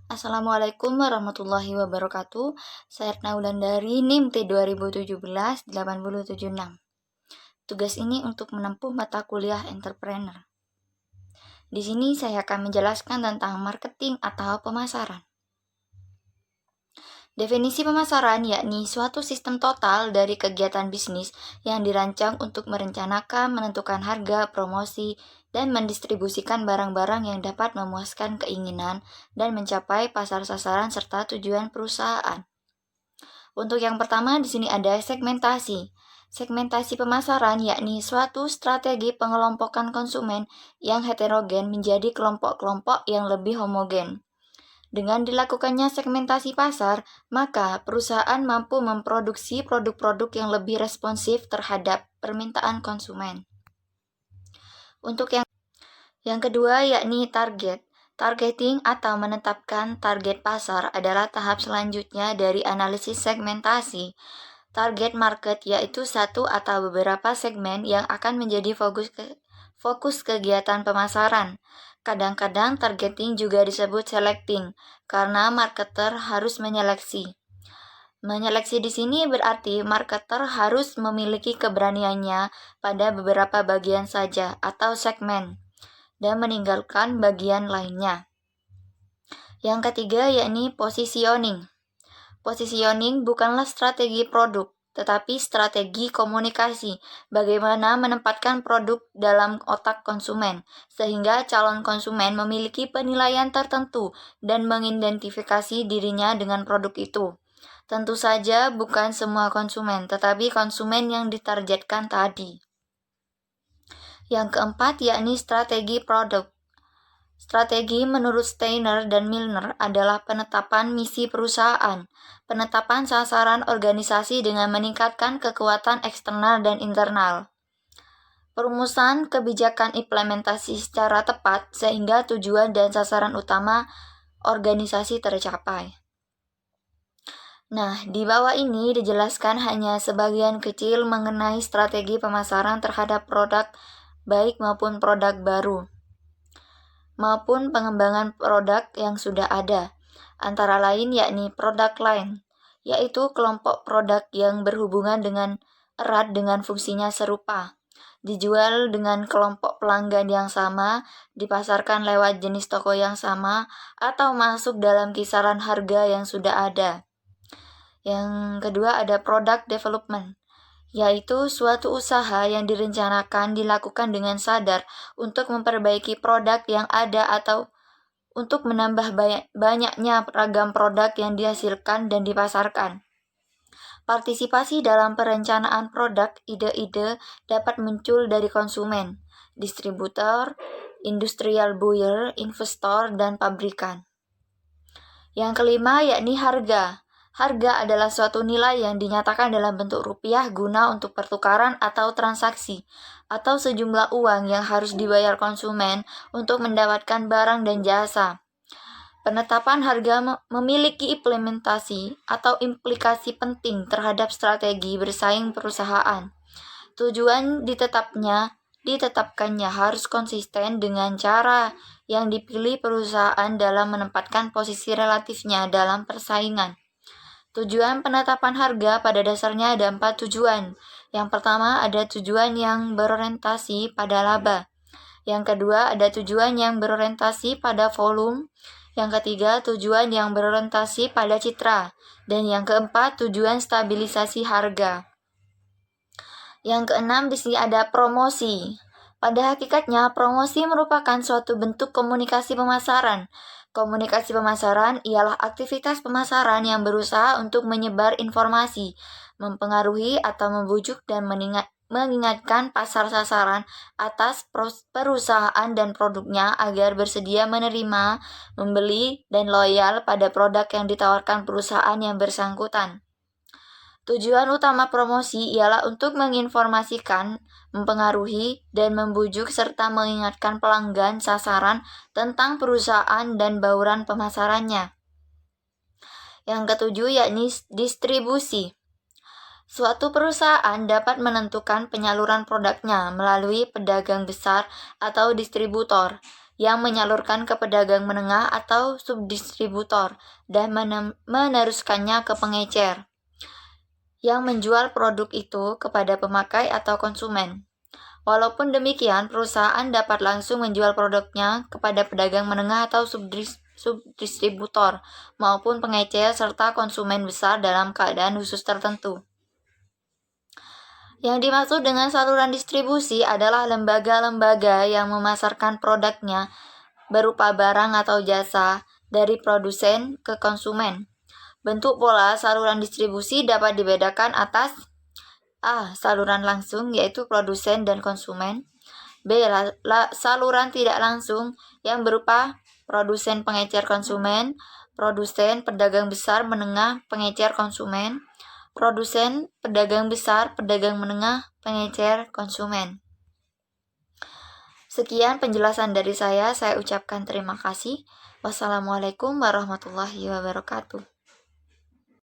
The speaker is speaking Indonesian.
Assalamualaikum warahmatullahi wabarakatuh. Saya Retna Wulandari, NIM T2017-876. Tugas ini untuk menempuh mata kuliah entrepreneur. Di sini saya akan menjelaskan tentang marketing atau pemasaran. Definisi pemasaran yakni suatu sistem total dari kegiatan bisnis yang dirancang untuk merencanakan, menentukan harga, promosi, dan mendistribusikan barang-barang yang dapat memuaskan keinginan dan mencapai pasar sasaran serta tujuan perusahaan. Untuk yang pertama di sini ada segmentasi. Segmentasi pemasaran yakni suatu strategi pengelompokan konsumen yang heterogen menjadi kelompok-kelompok yang lebih homogen. Dengan dilakukannya segmentasi pasar, maka perusahaan mampu memproduksi produk-produk yang lebih responsif terhadap permintaan konsumen. Untuk yang kedua yakni target. Targeting atau menetapkan target pasar adalah tahap selanjutnya dari analisis segmentasi. Target market yaitu satu atau beberapa segmen yang akan menjadi fokus kegiatan pemasaran. Kadang-kadang targeting juga disebut selecting, karena marketer harus menyeleksi. Menyeleksi di sini berarti marketer harus memiliki keberaniannya pada beberapa bagian saja atau segmen, dan meninggalkan bagian lainnya. Yang ketiga yakni positioning. Positioning bukanlah strategi produk, tetapi strategi komunikasi, bagaimana menempatkan produk dalam otak konsumen, sehingga calon konsumen memiliki penilaian tertentu dan mengidentifikasi dirinya dengan produk itu. Tentu saja bukan semua konsumen, tetapi konsumen yang ditargetkan tadi. Yang keempat yakni strategi produk. Strategi menurut Steiner dan Milner adalah penetapan misi perusahaan, penetapan sasaran organisasi dengan meningkatkan kekuatan eksternal dan internal, perumusan kebijakan implementasi secara tepat sehingga tujuan dan sasaran utama organisasi tercapai. Nah, di bawah ini dijelaskan hanya sebagian kecil mengenai strategi pemasaran terhadap produk baik maupun produk baru, maupun pengembangan produk yang sudah ada, antara lain yakni product line, yaitu kelompok produk yang berhubungan dengan erat dengan fungsinya serupa, dijual dengan kelompok pelanggan yang sama, dipasarkan lewat jenis toko yang sama, atau masuk dalam kisaran harga yang sudah ada. Yang kedua ada product development, yaitu suatu usaha yang direncanakan dilakukan dengan sadar untuk memperbaiki produk yang ada atau untuk menambah banyaknya ragam produk yang dihasilkan dan dipasarkan. Partisipasi dalam perencanaan produk, ide-ide dapat muncul dari konsumen, distributor, industrial buyer, investor, dan pabrikan. Yang kelima yakni harga. Harga adalah suatu nilai yang dinyatakan dalam bentuk rupiah guna untuk pertukaran atau transaksi, atau sejumlah uang yang harus dibayar konsumen untuk mendapatkan barang dan jasa. Penetapan harga memiliki implementasi atau implikasi penting terhadap strategi bersaing perusahaan. Tujuan ditetapkannya harus konsisten dengan cara yang dipilih perusahaan dalam menempatkan posisi relatifnya dalam persaingan. Tujuan penetapan harga pada dasarnya ada 4 tujuan. Yang pertama ada tujuan yang berorientasi pada laba. Yang kedua ada tujuan yang berorientasi pada volume. Yang ketiga tujuan yang berorientasi pada citra. Dan yang keempat tujuan stabilisasi harga. Yang keenam di sini ada promosi. Pada hakikatnya promosi merupakan suatu bentuk komunikasi pemasaran. Komunikasi pemasaran ialah aktivitas pemasaran yang berusaha untuk menyebar informasi, mempengaruhi atau membujuk dan mengingatkan pasar sasaran atas perusahaan dan produknya agar bersedia menerima, membeli, dan loyal pada produk yang ditawarkan perusahaan yang bersangkutan. Tujuan utama promosi ialah untuk menginformasikan, mempengaruhi, dan membujuk serta mengingatkan pelanggan sasaran tentang perusahaan dan bauran pemasarannya. Yang ketujuh yakni distribusi. Suatu perusahaan dapat menentukan penyaluran produknya melalui pedagang besar atau distributor. yang menyalurkan ke pedagang menengah atau subdistributor dan meneruskannya ke pengecer yang menjual produk itu kepada pemakai atau konsumen. Walaupun demikian, perusahaan dapat langsung menjual produknya kepada pedagang menengah atau subdistributor maupun pengecer serta konsumen besar dalam keadaan khusus tertentu. Yang dimaksud dengan saluran distribusi adalah lembaga-lembaga yang memasarkan produknya berupa barang atau jasa dari produsen ke konsumen. Bentuk pola saluran distribusi dapat dibedakan atas A. Saluran langsung yaitu produsen dan konsumen. B. Saluran tidak langsung yang berupa produsen pengecer konsumen, produsen pedagang besar menengah pengecer konsumen, produsen pedagang besar pedagang menengah pengecer konsumen. Sekian penjelasan dari saya ucapkan terima kasih. Wassalamualaikum warahmatullahi wabarakatuh.